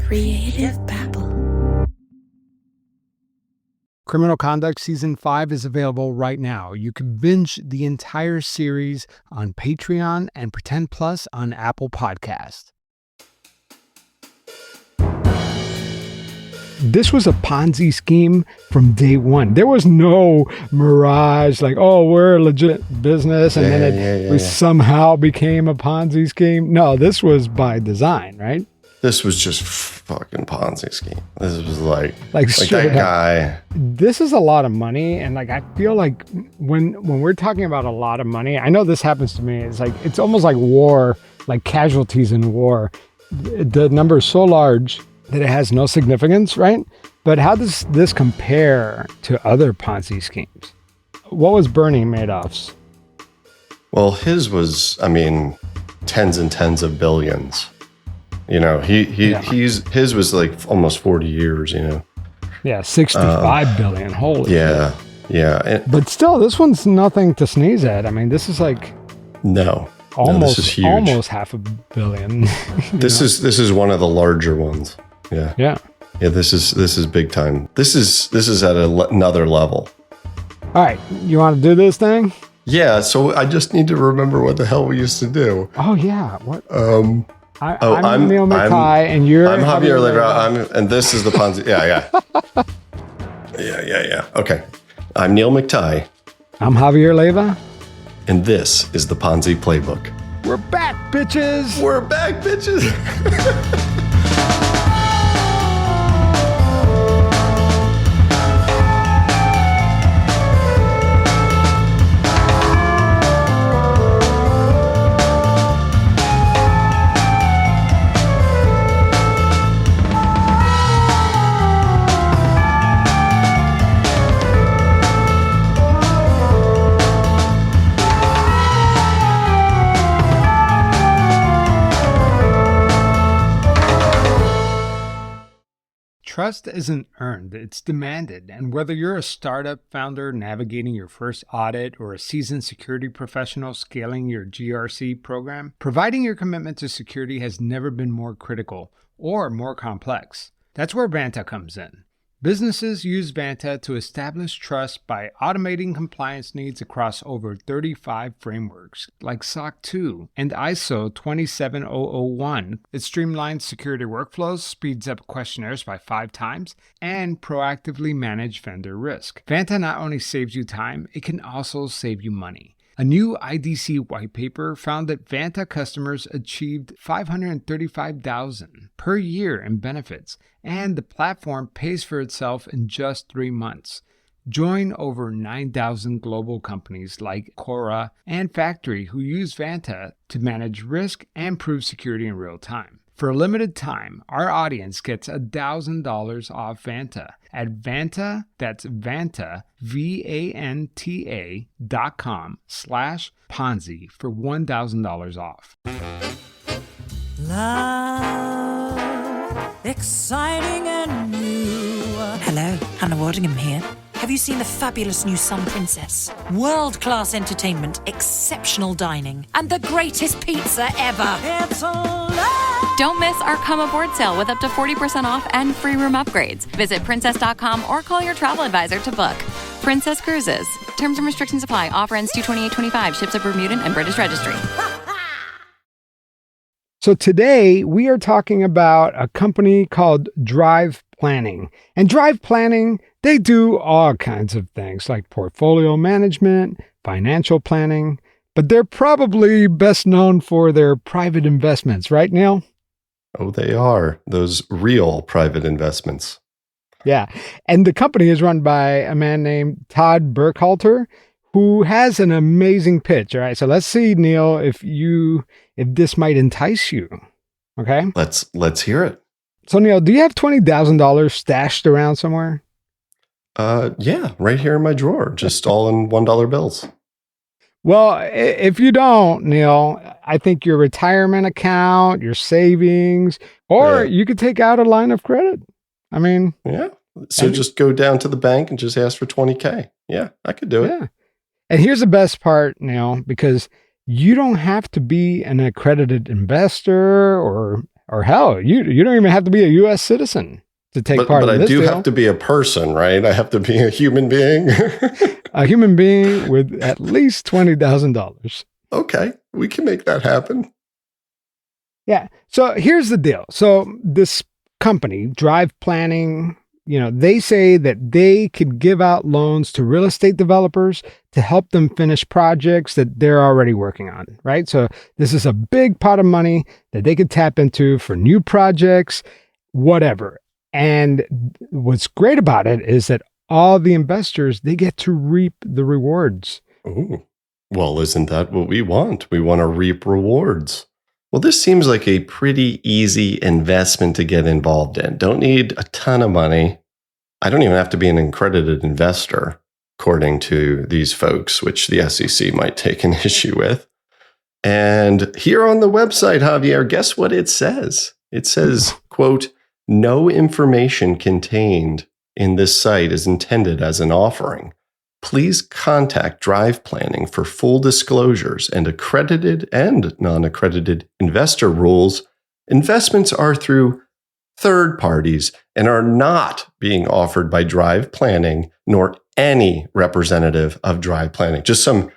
Creative babble. Criminal Conduct Season 5 is available right now. You can binge the entire series on Patreon and Pretend Plus on Apple Podcast. This was a Ponzi scheme from day one. There was no mirage like, oh, we're a legit business, and then it somehow became a Ponzi scheme. No, this was by design, right? This was just fucking Ponzi scheme. This was like that guy. This is a lot of money, and like I feel like when we're talking about a lot of money, I know this happens to me. It's almost like war, like casualties in war. The number is so large that it has no significance, right? But how does this compare to other Ponzi schemes? What was Bernie Madoff's? Well, his was, tens and tens of billions. You know, his was like almost 40 years, you know. Yeah, 65 billion. Holy yeah, shit. Yeah. But still, this one's nothing to sneeze at. I mean, this is like this is huge. Almost half a billion. This is one of the larger ones. Yeah. Yeah. Yeah, this is big time. This is at another level. All right, you want to do this thing? Yeah, so I just need to remember what the hell we used to do. Oh yeah, what? I'm Neal McTie, and you're... I'm Javier Leyva, and this is the Ponzi... Yeah. Okay. I'm Neal McTie. I'm Javier Leyva. And this is the Ponzi Playbook. We're back, bitches! We're back, bitches! Trust isn't earned, it's demanded. And whether you're a startup founder navigating your first audit or a seasoned security professional scaling your GRC program, providing your commitment to security has never been more critical or more complex. That's where Vanta comes in. Businesses use Vanta to establish trust by automating compliance needs across over 35 frameworks like SOC 2 and ISO 27001. It streamlines security workflows, speeds up questionnaires by 5 times, and proactively manage vendor risk. Vanta not only saves you time, it can also save you money. A new IDC white paper found that Vanta customers achieved $535,000 per year in benefits, and the platform pays for itself in just 3 months. Join over 9,000 global companies like Cora and Factory who use Vanta to manage risk and prove security in real time. For a limited time, our audience gets $1,000 off Vanta at Vanta, that's Vanta, Vanta.com/Ponzi for $1,000 off. Love, exciting and new. Hello, Hannah Waddingham here. Have you seen the fabulous new Sun Princess? World-class entertainment, exceptional dining, and the greatest pizza ever. It's a love. Don't miss our Come Aboard sale with up to 40% off and free room upgrades. Visit princess.com or call your travel advisor to book. Princess Cruises. Terms and restrictions apply. Offer ends 2/28/25. Ships of Bermudan and British Registry. So today we are talking about a company called Drive Planning. And Drive Planning, they do all kinds of things like portfolio management, financial planning, but they're probably best known for their private investments, right, Neal? Oh, they are. Those real private investments. Yeah. And the company is run by a man named Todd Burkhalter, who has an amazing pitch. All right. So let's see, Neal, if this might entice you. Okay. Let's hear it. So Neal, do you have $20,000 stashed around somewhere? Yeah, right here in my drawer, just all in $1 bills. Well, if you don't, Neal, I think your retirement account, your savings, or you could take out a line of credit. I mean, yeah. So just go down to the bank and just ask for $20K. Yeah, I could do it. Yeah. And here's the best part, Neal, because you don't have to be an accredited investor or Or hell, you don't even have to be a U.S. citizen to take part in this deal. But I do have to be a person, right? I have to be a human being. A human being with at least $20,000. Okay, we can make that happen. Yeah. So here's the deal. So this company, Drive Planning, they say that they could give out loans to real estate developers to help them finish projects that they're already working on, right? So this is a big pot of money that they could tap into for new projects, whatever. And what's great about it is that all the investors, they get to reap the rewards. Ooh. Well, isn't that what we want? We want to reap rewards. Well, this seems like a pretty easy investment to get involved in. Don't need a ton of money. I don't even have to be an accredited investor, according to these folks, which the SEC might take an issue with. And here on the website, Javier, guess what it says? It says, quote, "No information contained in this site is intended as an offering. Please contact Drive Planning for full disclosures and accredited and non-accredited investor rules. Investments are through third parties and are not being offered by Drive Planning nor any representative of Drive Planning." Just some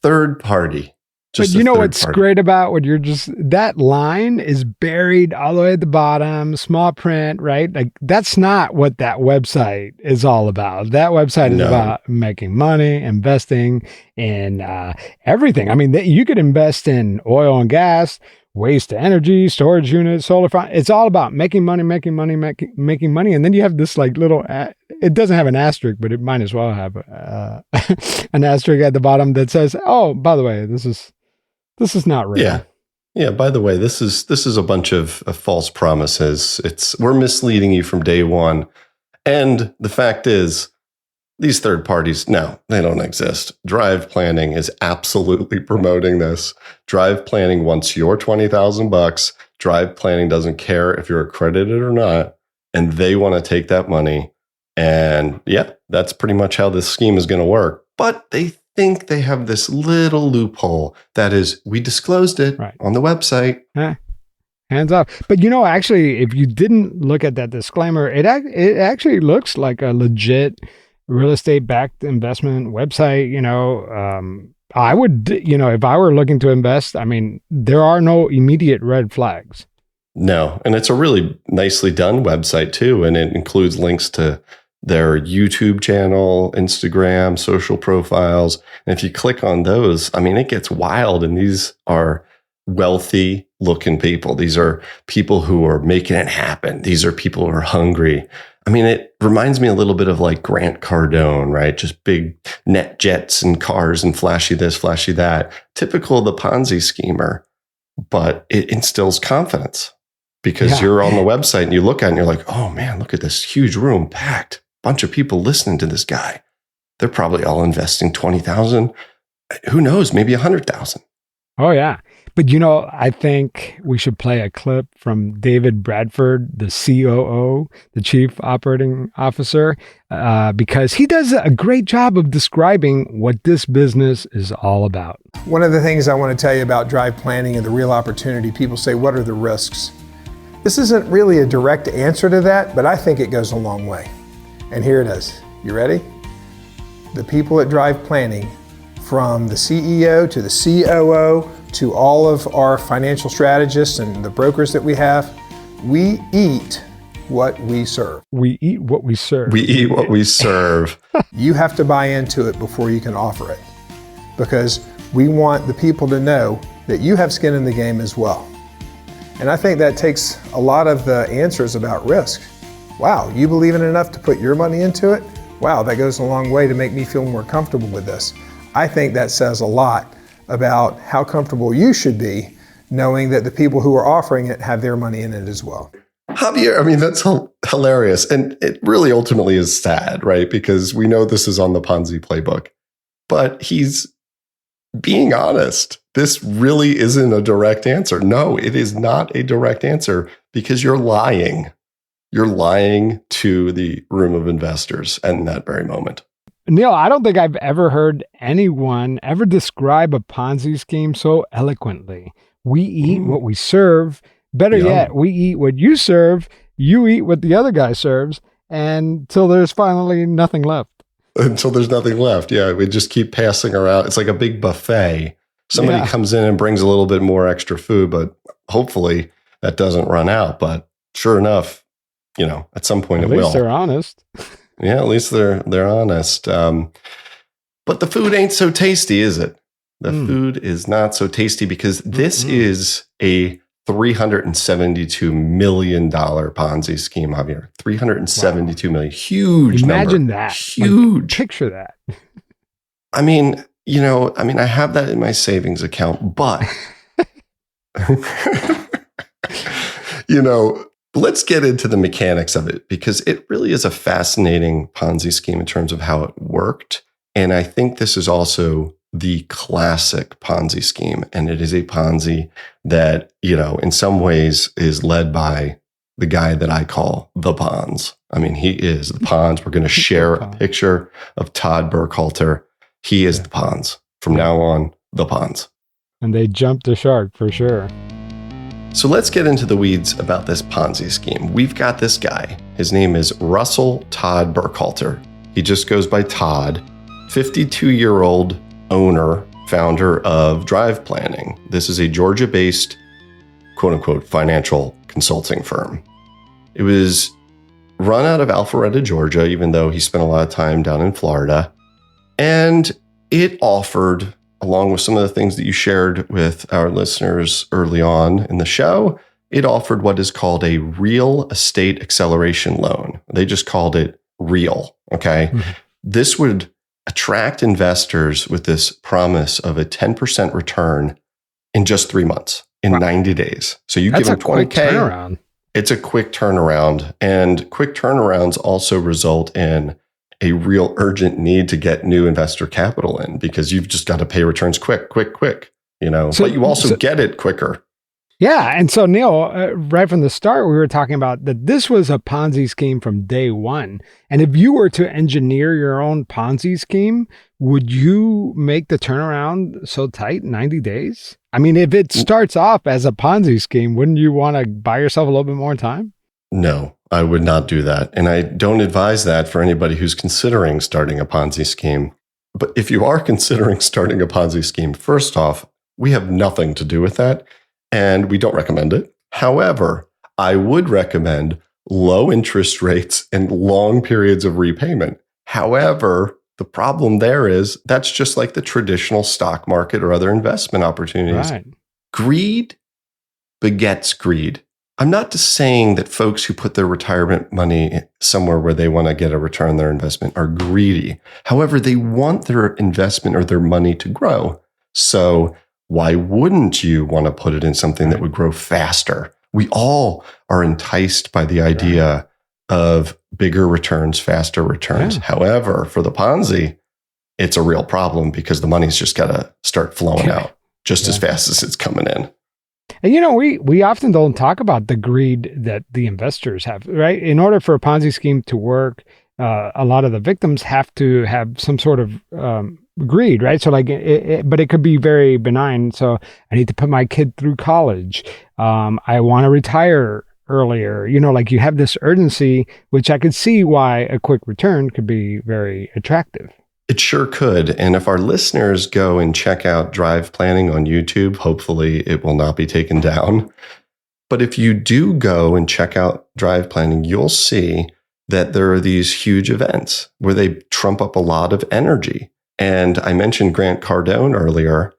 third party. But you know what's great about what that line is buried all the way at the bottom, small print, right? Like that's not what that website is all about. That website is about making money, investing in everything. I mean, you could invest in oil and gas, waste to energy, storage units, solar farm. It's all about making money. And then you have this like little, it doesn't have an asterisk, but it might as well have an asterisk at the bottom that says, oh, by the way, this is not real. Yeah. By the way, this is a bunch of false promises. We're misleading you from day one. And the fact is, these third parties, no, they don't exist. Drive Planning is absolutely promoting this. Drive Planning wants your $20,000. Drive Planning doesn't care if you're accredited or not, and they want to take that money. And that's pretty much how this scheme is going to work. But they think they have this little loophole that is, we disclosed it on the website. Hands off. But actually, if you didn't look at that disclaimer, it actually looks like a legit real estate backed investment website. I would, if I were looking to invest, I mean, there are no immediate red flags. No. And it's a really nicely done website too. And it includes links to their YouTube channel, Instagram, social profiles. And if you click on those, I mean, it gets wild. And these are wealthy looking people. These are people who are making it happen. These are people who are hungry. I mean, it reminds me a little bit of like Grant Cardone, right? Just big net jets and cars and flashy this, flashy that. Typical of the Ponzi schemer, but it instills confidence because you're on the website and you look at it and you're like, oh man, look at this huge room packed. Bunch of people listening to this guy. They're probably all investing 20,000. Who knows? Maybe 100,000. Oh yeah. But I think we should play a clip from David Bradford, the COO, the Chief Operating Officer, because he does a great job of describing what this business is all about. One of the things I want to tell you about Drive Planning and the real opportunity, people say, what are the risks? This isn't really a direct answer to that, but I think it goes a long way. And here it is. You ready? The people at Drive Planning, from the CEO to the COO to all of our financial strategists and the brokers that we have, we eat what we serve. We eat what we serve. We eat what we serve. You have to buy into it before you can offer it, because we want the people to know that you have skin in the game as well. And I think that takes a lot of the answers about risk. Wow, you believe in it enough to put your money into it? Wow, that goes a long way to make me feel more comfortable with this. I think that says a lot about how comfortable you should be knowing that the people who are offering it have their money in it as well. Javier, I mean, that's hilarious. And it really ultimately is sad, right? Because we know this is on the Ponzi playbook, but he's being honest. This really isn't a direct answer. No, it is not a direct answer because you're lying. You're lying to the room of investors in that very moment. Neal, I don't think I've ever heard anyone ever describe a Ponzi scheme so eloquently. We eat what we serve Better Yum. yet, we eat what you serve, you eat what the other guy serves, until there's finally nothing left. Until there's nothing left. Yeah, we just keep passing around. It's like a big buffet. Somebody comes in and brings a little bit more extra food, but hopefully that doesn't run out. But sure enough, at some point At it will. least they're honest. Yeah, at least they're honest. But the food ain't so tasty, is it? The food is not so tasty because this is a $372 million Ponzi scheme, Javier. $372 million. Huge Imagine number. that. Huge. Like, picture that. I mean, I have that in my savings account, but let's get into the mechanics of it because it really is a fascinating Ponzi scheme in terms of how it worked. And I think this is also the classic Ponzi scheme. And it is a Ponzi that, in some ways is led by the guy that I call the Ponz. I mean, he is the Ponz. We're going to share a picture of Todd Burkhalter. He is the Ponz. From now on, the Ponz. And they jumped the shark for sure. So let's get into the weeds about this Ponzi scheme. We've got this guy. His name is Russell Todd Burkhalter. He just goes by Todd, 52-year-old owner, founder of Drive Planning. This is a Georgia-based, quote-unquote, financial consulting firm. It was run out of Alpharetta, Georgia, even though he spent a lot of time down in Florida. And it offered, along with some of the things that you shared with our listeners early on in the show, it offered what is called a real estate acceleration loan. They just called it REAL, okay? Mm-hmm. This would attract investors with this promise of a 10% return in just 3 months, in 90 days. So you give them $20K. It's a quick turnaround. And quick turnarounds also result in a real urgent need to get new investor capital in because you've just got to pay returns quick. But you also get it quicker. Yeah. And so, Neal, right from the start, we were talking about that this was a Ponzi scheme from day one. And if you were to engineer your own Ponzi scheme, would you make the turnaround so tight, 90 days? I mean, if it starts off as a Ponzi scheme, wouldn't you want to buy yourself a little bit more time? No, I would not do that. And I don't advise that for anybody who's considering starting a Ponzi scheme. But if you are considering starting a Ponzi scheme, first off, we have nothing to do with that. And we don't recommend it. However, I would recommend low interest rates and long periods of repayment. However, the problem there is that's just like the traditional stock market or other investment opportunities. Right. Greed begets greed. I'm not just saying that folks who put their retirement money somewhere where they want to get a return on their investment are greedy. However, they want their investment or their money to grow. So why wouldn't you want to put it in something that would grow faster? We all are enticed by the idea of bigger returns, faster returns. Yeah. However, for the Ponzi, it's a real problem because the money's just got to start flowing out just as fast as it's coming in. And, we often don't talk about the greed that the investors have, right? In order for a Ponzi scheme to work, a lot of the victims have to have some sort of greed, right? So but it could be very benign. So I need to put my kid through college. I want to retire earlier. You have this urgency, which I could see why a quick return could be very attractive. It sure could. And if our listeners go and check out Drive Planning on YouTube, hopefully it will not be taken down. But if you do go and check out Drive Planning, you'll see that there are these huge events where they trump up a lot of energy. And I mentioned Grant Cardone earlier.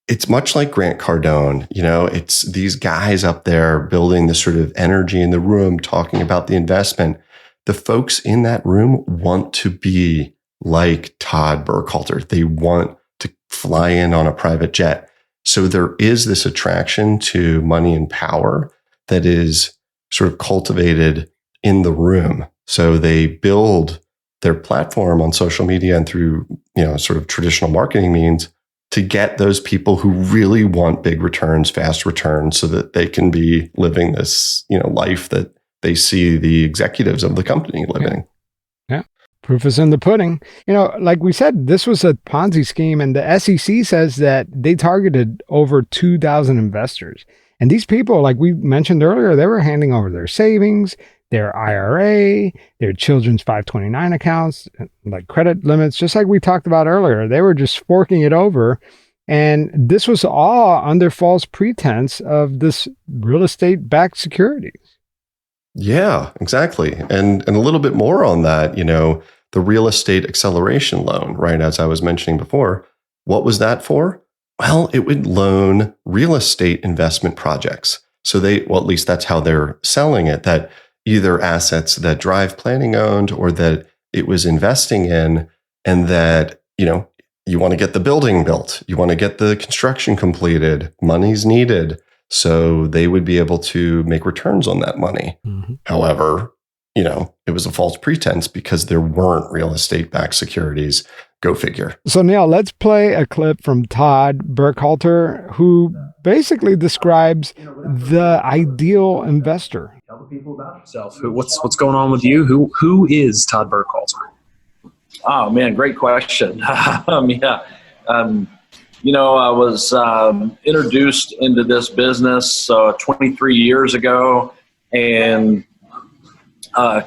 It's much like Grant Cardone. It's these guys up there building this sort of energy in the room, talking about the investment. The folks in that room want to be like Todd Burkhalter. They want to fly in on a private jet. So there is this attraction to money and power that is sort of cultivated in the room. So they build their platform on social media and through, sort of traditional marketing means to get those people who really want big returns, fast returns, so that they can be living this, life that they see the executives of the company living. Yeah. Proof is in the pudding. Like we said, this was a Ponzi scheme, and the SEC says that they targeted over 2,000 investors. And these people, like we mentioned earlier, they were handing over their savings, their IRA, their children's 529 accounts, like credit limits, just like we talked about earlier. They were just forking it over. And this was all under false pretense of this real estate backed securities. Yeah, exactly. And a little bit more on that, the real estate acceleration loan, right? As I was mentioning before, what was that for? Well, it would loan real estate investment projects. So at least that's how they're selling it, that either assets that Drive Planning owned or that it was investing in, and that, you want to get the building built, you want to get the construction completed, money's needed. So they would be able to make returns on that money. Mm-hmm. However, it was a false pretense because there weren't real estate backed securities. Go figure. So Neal, let's play a clip from Todd Burkhalter, who basically describes the ideal investor. Tell the people about yourself. What's going on with you? Who is Todd Burkhalter? Oh man, great question. I was introduced into this business 23 years ago, and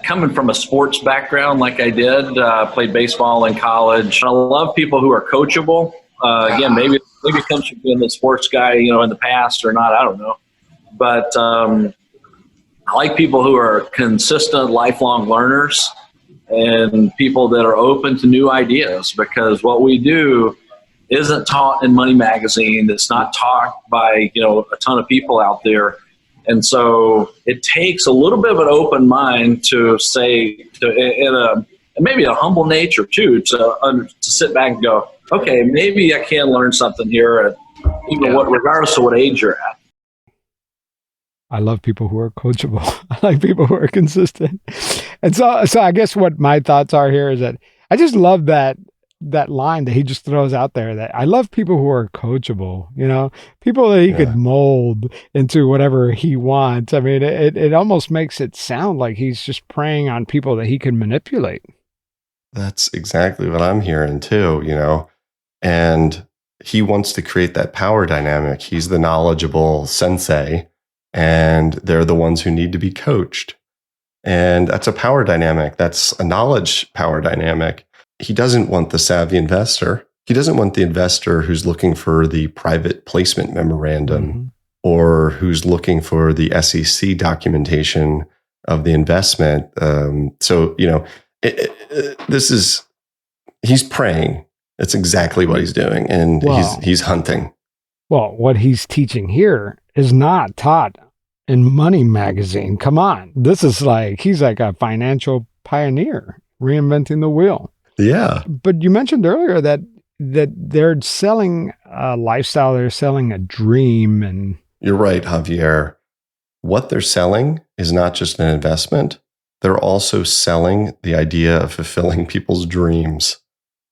coming from a sports background like I did, played baseball in college. I love people who are coachable. Again, maybe it comes from being the sports guy, in the past or not, I don't know. But I like people who are consistent, lifelong learners, and people that are open to new ideas, because what we do isn't taught in Money Magazine. It's not taught by, a ton of people out there. And so it takes a little bit of an open mind to say, and maybe a humble nature too, to sit back and go, okay, maybe I can learn something here, regardless of what age you're at. I love people who are coachable. I like people who are consistent. And so I guess what my thoughts are here is that I just love that line that he just throws out there, that I love people who are coachable, people that he could mold into whatever he wants. I mean, it almost makes it sound like he's just preying on people that he can manipulate. That's exactly what I'm hearing too, and he wants to create that power dynamic. He's the knowledgeable sensei, and they're the ones who need to be coached. And that's a power dynamic. That's a knowledge power dynamic. He doesn't want the savvy investor. He doesn't want the investor who's looking for the private placement memorandum or who's looking for the SEC documentation of the investment. He's praying. That's exactly what he's doing. And he's hunting. Well, what he's teaching here is not taught in Money Magazine. Come on. This is he's like a financial pioneer reinventing the wheel. Yeah. But you mentioned earlier that they're selling a lifestyle, they're selling a dream. And you're right, Javier. What they're selling is not just an investment. They're also selling the idea of fulfilling people's dreams.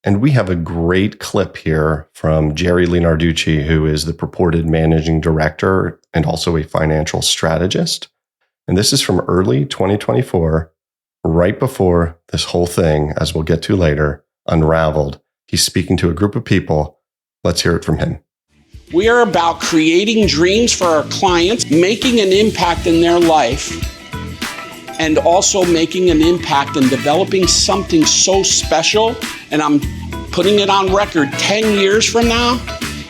And we have a great clip here from Jerry Leonarducci, who is the purported managing director and also a financial strategist. And this is from early 2024, right before this whole thing, as we'll get to later, unraveled. He's speaking to a group of people. Let's hear it from him. We are about creating dreams for our clients, making an impact in their life, and also making an impact in developing something so special. And I'm putting it on record, 10 years from now,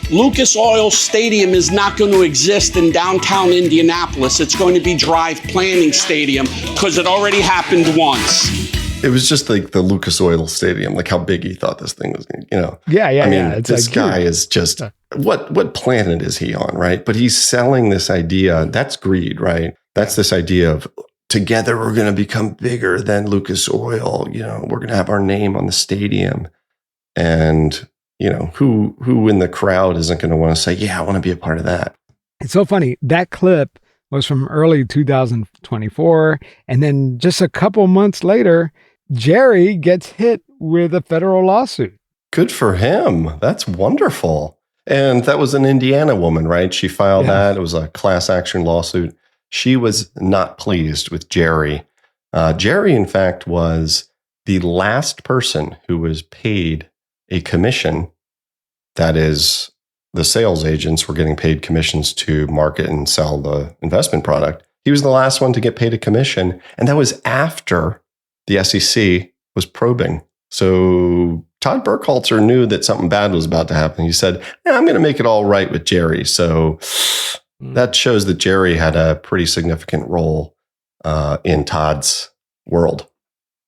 Lucas Oil Stadium is not going to exist in downtown Indianapolis. It's going to be Drive Planning Stadium, because it already happened once. It was just like the Lucas Oil Stadium, like how big he thought this thing was going to, Yeah. I mean, this guy is just, what planet is he on, right? But he's selling this idea. That's greed, right? That's this idea of together we're going to become bigger than Lucas Oil. We're going to have our name on the stadium. And, who in the crowd isn't going to want to say, yeah, I want to be a part of that. It's so funny. That clip was from early 2024. And then just a couple months later, Jerry gets hit with a federal lawsuit. Good for him. That's wonderful. And that was an Indiana woman, right? She filed that. It was a class action lawsuit. She was not pleased with Jerry. Jerry, in fact, was the last person who was paid a commission that is the sales agents were getting paid commissions to market and sell the investment product. He was the last one to get paid a commission. And that was after the SEC was probing. So Todd Burkhalter knew that something bad was about to happen. He said, I'm going to make it all right with Jerry. So that shows that Jerry had a pretty significant role in Todd's world.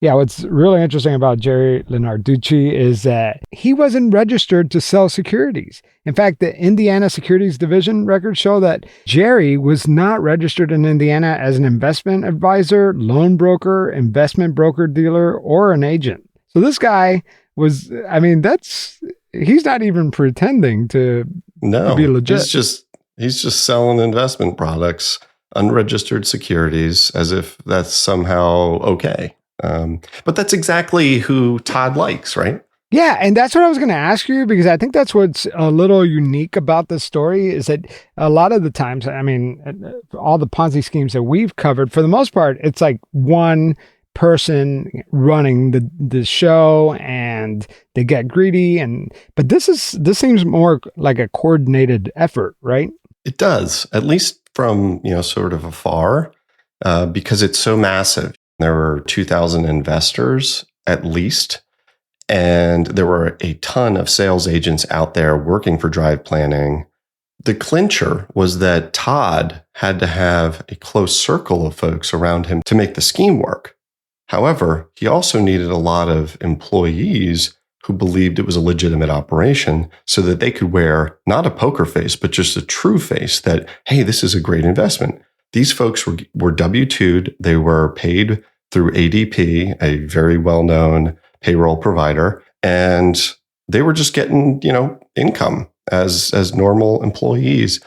Yeah, what's really interesting about Jerry Lenarducci is that he wasn't registered to sell securities. In fact, the Indiana Securities Division records show that Jerry was not registered in Indiana as an investment advisor, loan broker, investment broker dealer, or an agent. So this guy was, he's not even pretending to be legit. He's just selling investment products, unregistered securities, as if that's somehow okay. But that's exactly who Todd likes, right? Yeah, and that's what I was going to ask you, because I think that's what's a little unique about this story is that a lot of the times, all the Ponzi schemes that we've covered, for the most part, it's like one person running the show and they get greedy. But this seems more like a coordinated effort, right? It does, at least from, sort of afar, because it's so massive. There were 2,000 investors at least, and there were a ton of sales agents out there working for Drive Planning. The clincher was that Todd had to have a close circle of folks around him to make the scheme work. However, he also needed a lot of employees who believed it was a legitimate operation so that they could wear not a poker face, but just a true face that, hey, this is a great investment. These folks were W-2'd. They were paid through ADP, a very well-known payroll provider, and they were just getting, income as normal employees.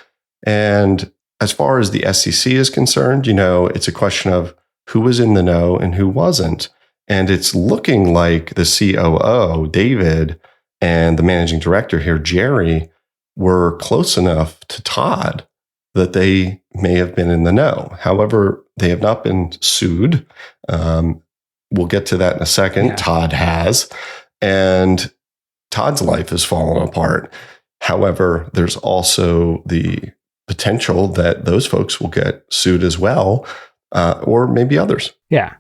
And as far as the SEC is concerned, it's a question of who was in the know and who wasn't. And it's looking like the COO, David, and the managing director here, Jerry, were close enough to Todd that they may have been in the know. However, they have not been sued. We'll get to that in a second. Yeah. Todd has. And Todd's life has fallen apart. However, there's also the potential that those folks will get sued as well, or maybe others. Yeah.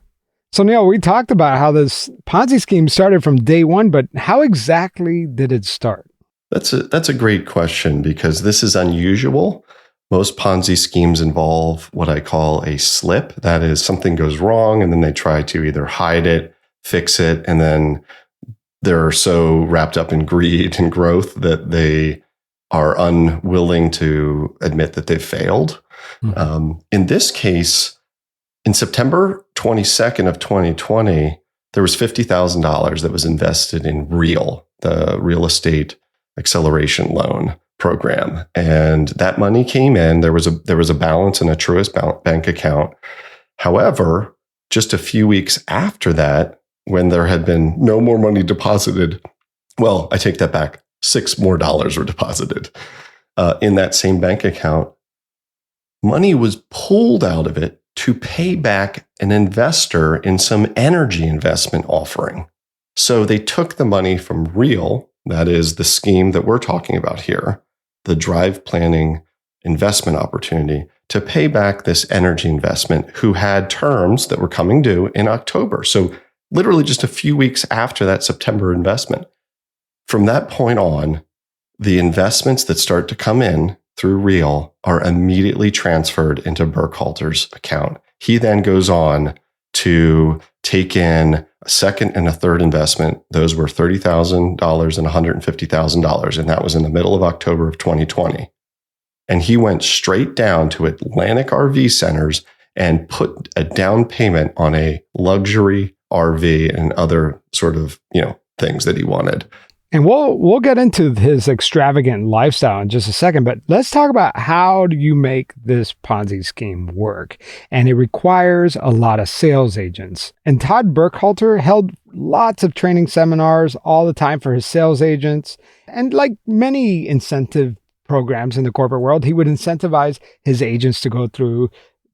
So, Neal, we talked about how this Ponzi scheme started from day one, but how exactly did it start? That's a great question, because this is unusual. Most Ponzi schemes involve what I call a slip. That is, something goes wrong and then they try to either hide it, fix it, and then they're so wrapped up in greed and growth that they are unwilling to admit that they've failed. Mm-hmm. In this case, in September 22nd of 2020, there was $50,000 that was invested in Real, the real estate acceleration loan program. And that money came in. There was a balance in a Truist bank account. However, just a few weeks after that, when there had been no more money deposited, well, I take that back, $6 more were deposited in that same bank account. Money was pulled out of it to pay back an investor in some energy investment offering. So they took the money from Real, that is the scheme that we're talking about here, the Drive Planning investment opportunity, to pay back this energy investment who had terms that were coming due in October. So literally just a few weeks after that September investment. From that point on, the investments that start to come in through Real are immediately transferred into Burkhalter's account. He then goes on to take in a second and a third investment. Those were $30,000 and $150,000. And that was in the middle of October of 2020. And he went straight down to Atlantic RV Centers and put a down payment on a luxury RV and other sort of, things that he wanted. And we'll get into his extravagant lifestyle in just a second, but let's talk about how do you make this Ponzi scheme work? And it requires a lot of sales agents. And Todd Burkhalter held lots of training seminars all the time for his sales agents. And like many incentive programs in the corporate world, he would incentivize his agents to go through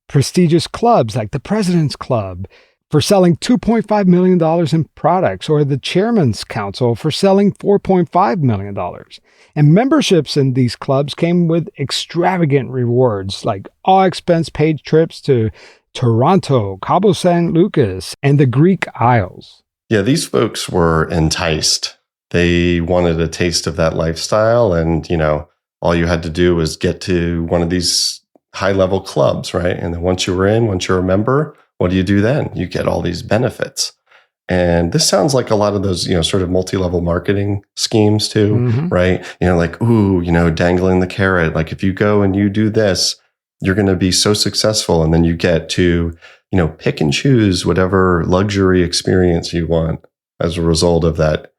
prestigious clubs like the President's Club, for selling $2.5 million in products, or the Chairman's Council for selling $4.5 million. And memberships in these clubs came with extravagant rewards, like all-expense paid trips to Toronto, Cabo San Lucas, and the Greek Isles. Yeah, these folks were enticed. They wanted a taste of that lifestyle, and, all you had to do was get to one of these high-level clubs, right? And then once you're a member, what do you do then? You get all these benefits. And this sounds like a lot of those, sort of multi-level marketing schemes too, right? Like, dangling the carrot. Like, if you go and you do this, you're going to be so successful. And then you get to, pick and choose whatever luxury experience you want as a result of that,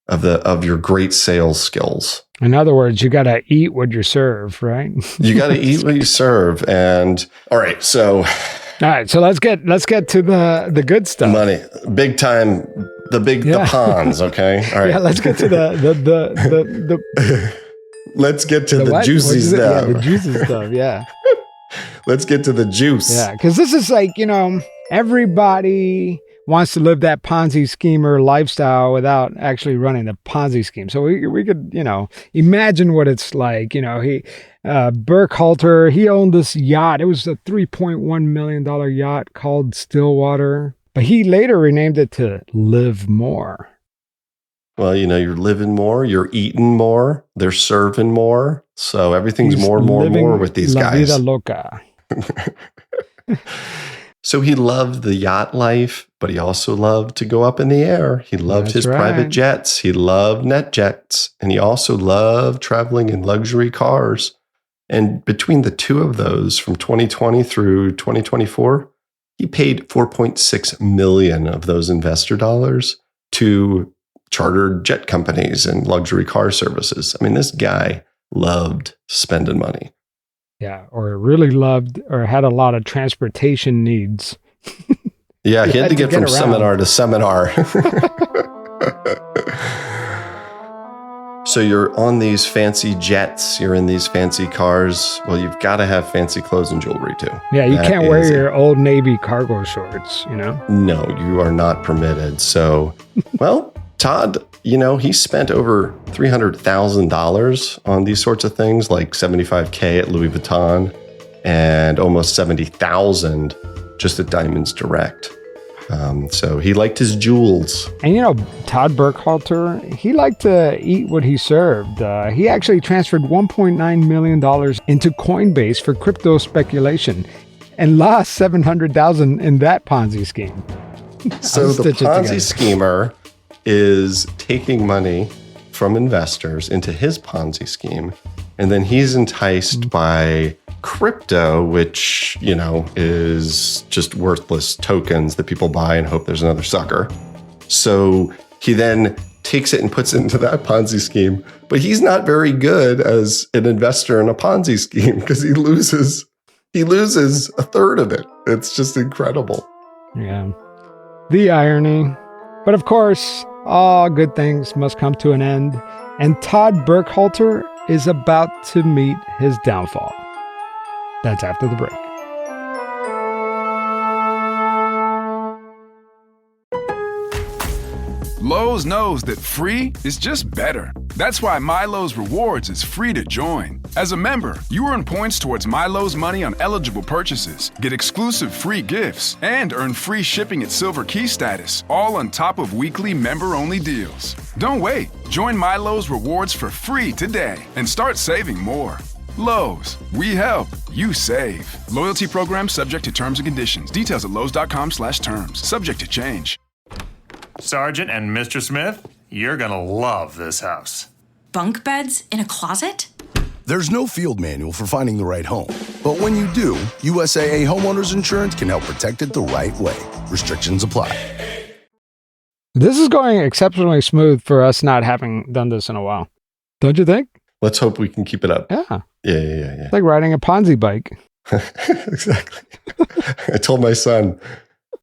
of your great sales skills. In other words, you got to eat what you serve, right? You got to eat what you serve. And all right, so let's get to the good stuff. Money, big time, the pawns. Okay, all right. Yeah, let's get to the let's get to the juicy stuff. Yeah, the juicy stuff. Yeah. Let's get to the juice. Yeah, because this is like, everybody wants to live that Ponzi schemer lifestyle without actually running the Ponzi scheme. So we could, imagine what it's like. Burkhalter, he owned this yacht. It was a $3.1 million yacht called Stillwater, but he later renamed it to Live More. Well, you're living more, you're eating more, they're serving more. So everything's more with these guys. La vida loca. So he loved the yacht life, but he also loved to go up in the air. He loved his private jets. He loved net jets. And he also loved traveling in luxury cars. And between the two of those, from 2020 through 2024, he paid $4.6 million of those investor dollars to chartered jet companies and luxury car services. I mean, this guy loved spending money. Yeah, or really loved or had a lot of transportation needs. Yeah, he had to get from seminar to seminar. So you're on these fancy jets, you're in these fancy cars. Well, you've got to have fancy clothes and jewelry too. Yeah, you can't wear your Old Navy cargo shorts, No, you are not permitted. So, well, Todd, he spent over $300,000 on these sorts of things, like $75K at Louis Vuitton and almost $70,000 just at Diamonds Direct. So he liked his jewels. And Todd Burkhalter, he liked to eat what he served. He actually transferred $1.9 million into Coinbase for crypto speculation and lost $700,000 in that Ponzi scheme. So the Ponzi schemer is taking money from investors into his Ponzi scheme, and then he's enticed by crypto, which, is just worthless tokens that people buy and hope there's another sucker. So he then takes it and puts it into that Ponzi scheme, but he's not very good as an investor in a Ponzi scheme because he loses a third of it. It's just incredible. Yeah. The irony. But of course, all good things must come to an end, and Todd Burkhalter is about to meet his downfall. That's after the break. Lowe's knows that free is just better. That's why MyLowe's Rewards is free to join. As a member, you earn points towards MyLowe's money on eligible purchases, get exclusive free gifts, and earn free shipping at Silver Key status, all on top of weekly member-only deals. Don't wait. Join MyLowe's Rewards for free today and start saving more. Lowe's, we help, you save. Loyalty program subject to terms and conditions. Details at lowes.com/terms. Subject to change. Sergeant and Mr. Smith, you're gonna love this house. Bunk beds in a closet? There's no field manual for finding the right home. But when you do, USAA Homeowners Insurance can help protect it the right way. Restrictions apply. This is going exceptionally smooth for us not having done this in a while. Don't you think? Let's hope we can keep it up. Yeah. Yeah. It's like riding a Ponzi bike. Exactly. I told my son,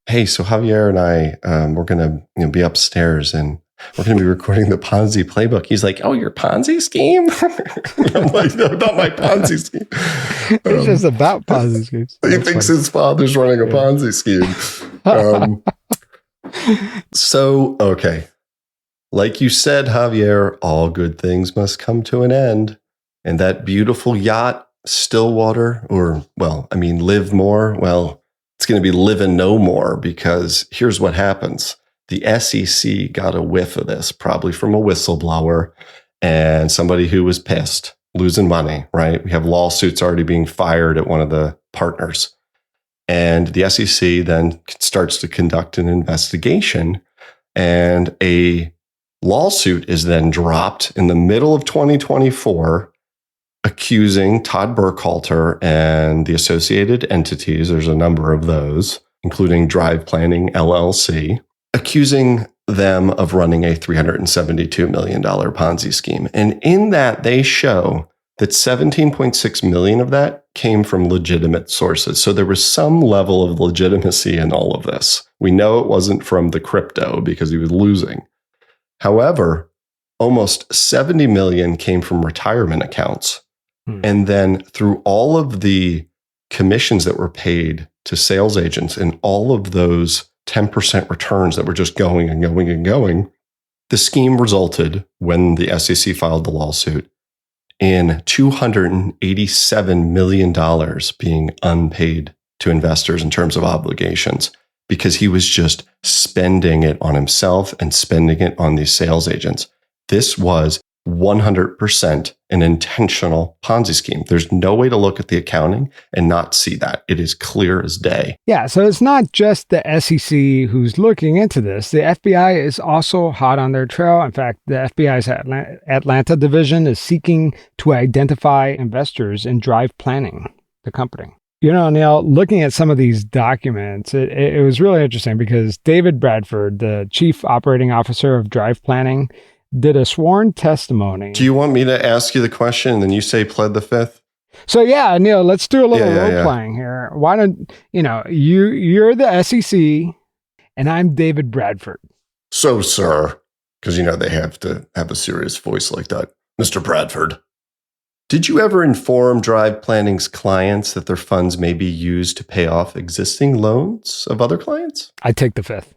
hey, so Javier and I, we're going to be upstairs and we're going to be recording the Ponzi playbook. He's like, oh, your Ponzi scheme? I'm like, no, not my Ponzi scheme. It's just about Ponzi schemes. He thinks his father's running a Ponzi scheme. Okay. Like you said, Javier, all good things must come to an end. And that beautiful yacht, Stillwater, Live More, it's going to be living no more, because here's what happens. The SEC got a whiff of this, probably from a whistleblower and somebody who was pissed, losing money, right? We have lawsuits already being fired at one of the partners. And the SEC then starts to conduct an investigation, and a lawsuit is then dropped in the middle of 2024 accusing Todd Burkhalter and the associated entities, there's a number of those, including Drive Planning LLC, accusing them of running a $372 million Ponzi scheme. And in that, they show that 17.6 million of that came from legitimate sources. So there was some level of legitimacy in all of this. We know it wasn't from the crypto because he was losing. However, almost 70 million came from retirement accounts. And then through all of the commissions that were paid to sales agents and all of those 10% returns that were just going and going and going, the scheme resulted, when the SEC filed the lawsuit, in $287 million being unpaid to investors in terms of obligations, because he was just spending it on himself and spending it on these sales agents. This was 100% an intentional Ponzi scheme. There's no way to look at the accounting and not see that. It is clear as day. Yeah, so it's not just the SEC who's looking into this. The FBI is also hot on their trail. In fact, the FBI's Atlanta division is seeking to identify investors in Drive Planning, the company. You know, Neal, looking at some of these documents, it was really interesting because David Bradford, the chief operating officer of Drive Planning, did a sworn testimony. Do you want me to ask you the question and then you say pled the fifth? So yeah, Neal, let's do a little role playing here. Why don't, you're the SEC and I'm David Bradford. So, sir, because they have to have a serious voice like that. Mr. Bradford, did you ever inform Drive Planning's clients that their funds may be used to pay off existing loans of other clients? I take the fifth.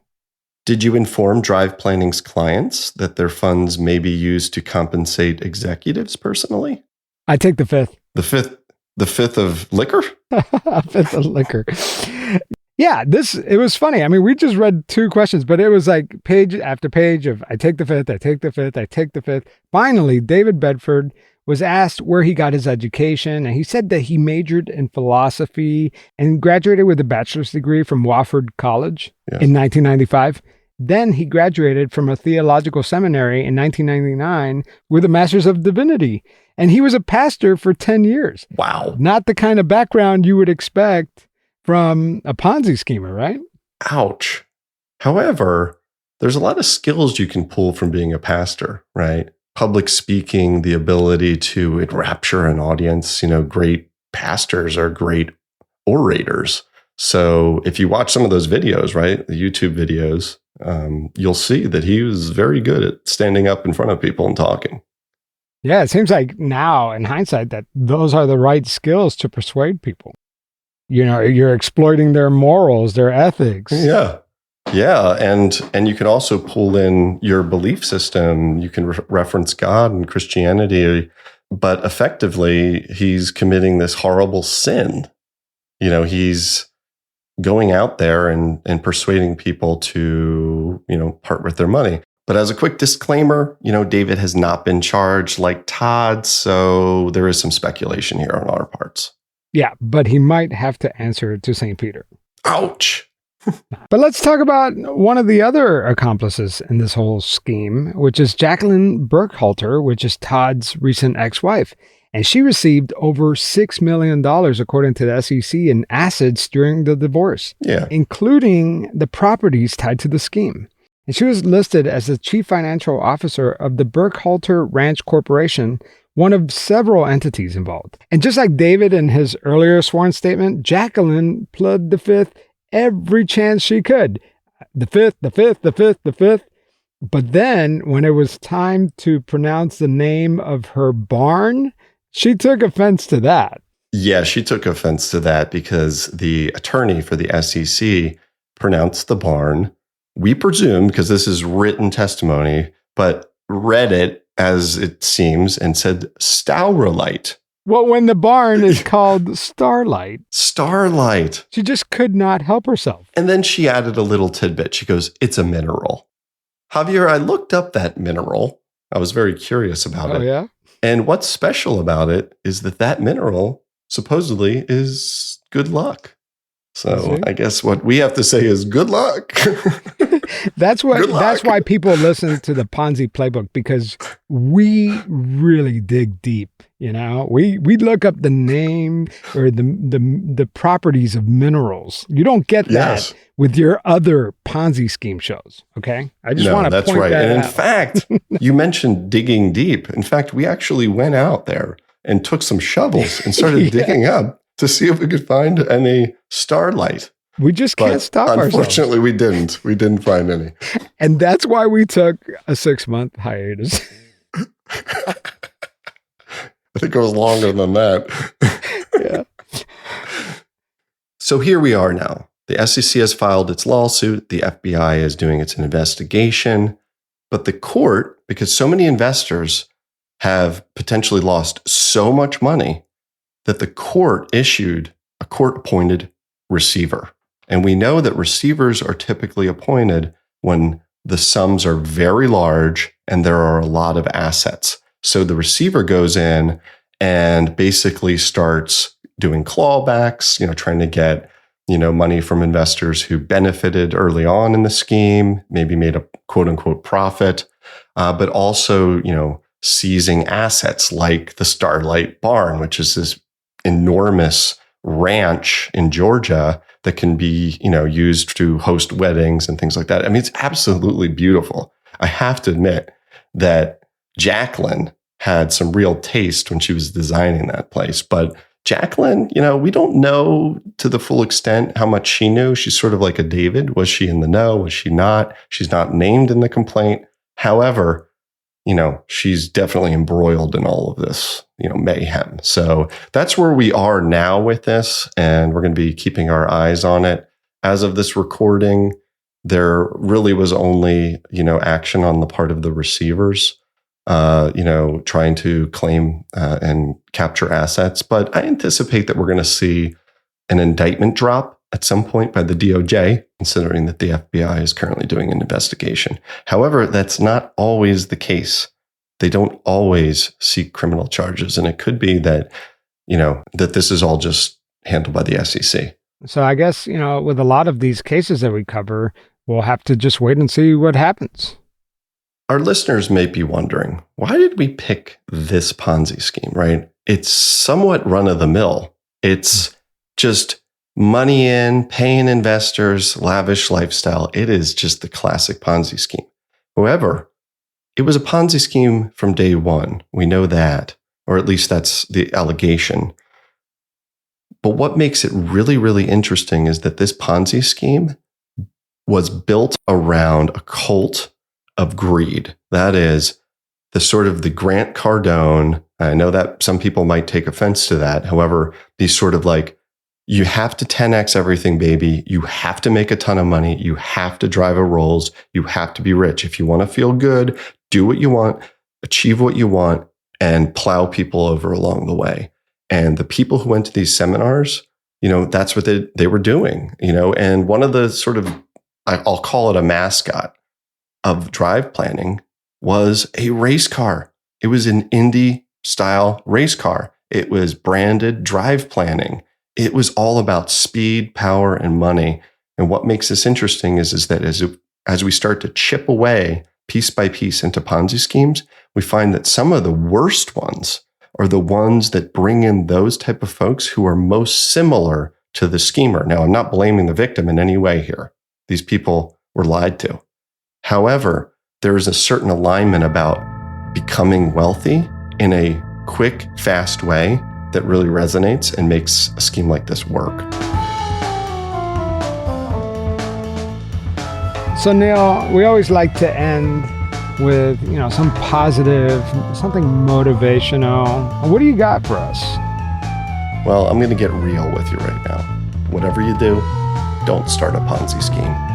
Did you inform Drive Planning's clients that their funds may be used to compensate executives personally? I take the fifth. The fifth of liquor? Fifth of liquor. Yeah, it was funny. I mean, we just read two questions, but it was like page after page of I take the fifth, I take the fifth, I take the fifth. Finally, David Bedford was asked where he got his education, and he said that he majored in philosophy and graduated with a bachelor's degree from Wofford College in 1995. Then he graduated from a theological seminary in 1999 with a master's of divinity, and he was a pastor for 10 years. Wow. Not the kind of background you would expect from a Ponzi schemer, right? Ouch. However, there's a lot of skills you can pull from being a pastor, right? Public speaking, the ability to enrapture an audience. Great pastors are great orators. So if you watch some of those videos, right, the YouTube videos, you'll see that he was very good at standing up in front of people and talking. Yeah, it seems like now, in hindsight, that those are the right skills to persuade people. You're exploiting their morals, their ethics. Yeah. Yeah, and you can also pull in your belief system. You can reference God and Christianity, but effectively, he's committing this horrible sin. He's going out there and persuading people to, part with their money. But as a quick disclaimer, David has not been charged like Todd, so there is some speculation here on our parts. Yeah, but he might have to answer to St. Peter. Ouch. But let's talk about one of the other accomplices in this whole scheme, which is Jacqueline Burkhalter, which is Todd's recent ex-wife. And she received over $6 million, according to the SEC, in assets during the divorce, including the properties tied to the scheme. And she was listed as the chief financial officer of the Burkhalter Ranch Corporation, one of several entities involved. And just like David in his earlier sworn statement, Jacqueline pled the fifth every chance she could. The fifth. But then when it was time to pronounce the name of her barn, she took offense to that. Yeah, she took offense to that because the attorney for the SEC pronounced the barn. We presume, because this is written testimony, but read it as it seems and said Staurolite. Well, when the barn is called Starlight. Starlight. She just could not help herself. And then she added a little tidbit. She goes, it's a mineral. Javier, I looked up that mineral. I was very curious about it. Oh, yeah? And what's special about it is that mineral supposedly is good luck. So I guess what we have to say is good luck. That's why people listen to the Ponzi playbook, because we really dig deep. You know, we look up the name or the properties of minerals. You don't get that with your other Ponzi scheme shows. Okay, I just want to point that out. And in fact, you mentioned digging deep. In fact, we actually went out there and took some shovels and started digging up to see if we could find any starlight. We just can't stop ourselves. Unfortunately, we didn't. We didn't find any. And that's why we took a 6-month hiatus. I think it was longer than that. Yeah. So here we are now. The SEC has filed its lawsuit. The FBI is doing its investigation. But the court, because so many investors have potentially lost so much money, that the court issued a court-appointed receiver. And we know that receivers are typically appointed when the sums are very large and there are a lot of assets. So the receiver goes in and basically starts doing clawbacks, trying to get, money from investors who benefited early on in the scheme, maybe made a quote unquote profit, but also, seizing assets like the Starlight Barn, which is this enormous ranch in Georgia that can be, used to host weddings and things like that. I mean, it's absolutely beautiful. I have to admit that Jacqueline had some real taste when she was designing that place. But Jacqueline, we don't know to the full extent how much she knew. She's sort of like a David. Was she in the know? Was she not? She's not named in the complaint. However, she's definitely embroiled in all of this, mayhem. So that's where we are now with this. And we're going to be keeping our eyes on it. As of this recording, there really was only, action on the part of the receivers, trying to claim and capture assets. But I anticipate that we're going to see an indictment drop at some point by the DOJ, considering that the FBI is currently doing an investigation. However, that's not always the case. They don't always seek criminal charges. And it could be that, that this is all just handled by the SEC. So I guess, with a lot of these cases that we cover, we'll have to just wait and see what happens. Our listeners may be wondering, why did we pick this Ponzi scheme, right? It's somewhat run-of-the-mill. It's just money in, paying investors, lavish lifestyle. It is just the classic Ponzi scheme. However, it was a Ponzi scheme from day one. We know that, or at least that's the allegation. But what makes it really, really interesting is that this Ponzi scheme was built around a cult of greed. That is the sort of the Grant Cardone. I know that some people might take offense to that. However, these sort of like, you have to 10x everything, baby. You have to make a ton of money. You have to drive a Rolls. You have to be rich. If you want to feel good, do what you want, achieve what you want, and plow people over along the way. And the people who went to these seminars, that's what they were doing, and one of the sort of, I'll call it a mascot of drive planning, was a race car. It was an Indy style race car. It was branded drive planning. It was all about speed, power, and money. And what makes this interesting is that as we start to chip away piece by piece into Ponzi schemes, we find that some of the worst ones are the ones that bring in those type of folks who are most similar to the schemer. Now, I'm not blaming the victim in any way here. These people were lied to. However, there is a certain alignment about becoming wealthy in a quick, fast way that really resonates and makes a scheme like this work. So Neal, we always like to end with, some positive, something motivational. What do you got for us? Well, I'm going to get real with you right now. Whatever you do, don't start a Ponzi scheme.